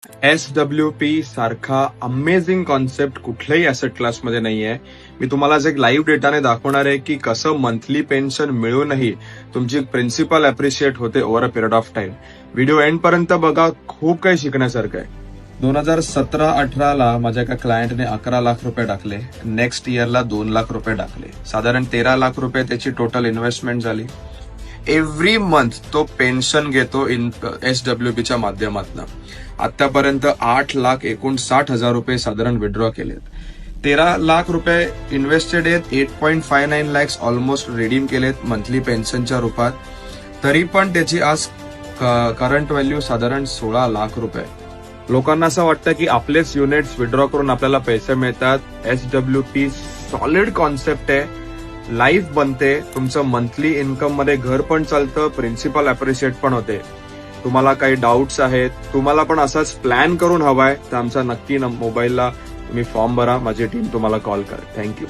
SWP सारखा amazing concept कुठल्याही asset क्लासमध्ये नाहीये. मी तुम्हाला आज एक लाईव्ह डेटाने दाखवणार आहे की कसं मंथली पेन्शन मिळूनही तुमची प्रिन्सिपल अप्रिशिएट होते over a period of time. Video end पर्यंत बघा, खूप काही शिकण्यासारखं आहे. 2017-18ला माझ्या एका क्लायंटने 11 लाख रुपये टाकले. नेक्स्ट इयरला 2 लाख रुपये टाकले. साधारण 13 लाख रुपये त्याची टोटल इन्व्हेस्टमेंट झाली. एव्हरी मंथ तो पेन्शन घेतो SWPच्या माध्यमातून. आतापर्यंत 8,59,000 रुपये साधारण विड्रॉ केलेत. 13 लाख रुपये इन्व्हेस्टेड आहेत. 8.59 लॅक्स ऑलमोस्ट रिडीम केलेत मंथली पेन्शनच्या रूपात. तरी पण त्याची आज करंट व्हॅल्यू साधारण 16 लाख रुपये. लोकांना असं वाटतं की आपलेच युनिट्स विड्रॉ करून आपल्याला पैसे मिळतात. SWP सॉलिड कॉन्सेप्ट आहे. लाईफ बनते. तुमचं मंथली इन्कम मध्ये घर पण चालतं, प्रिन्सिपल अप्रिशिएट पण होते. तुम्हाला काही डाऊट्स आहेत, तुम्हाला पण असाच प्लॅन करून हवाय, तर आमचा नक्की मोबाईलला तुम्ही फॉर्म भरा. माझी टीम तुम्हाला कॉल करेल. थँक्यू.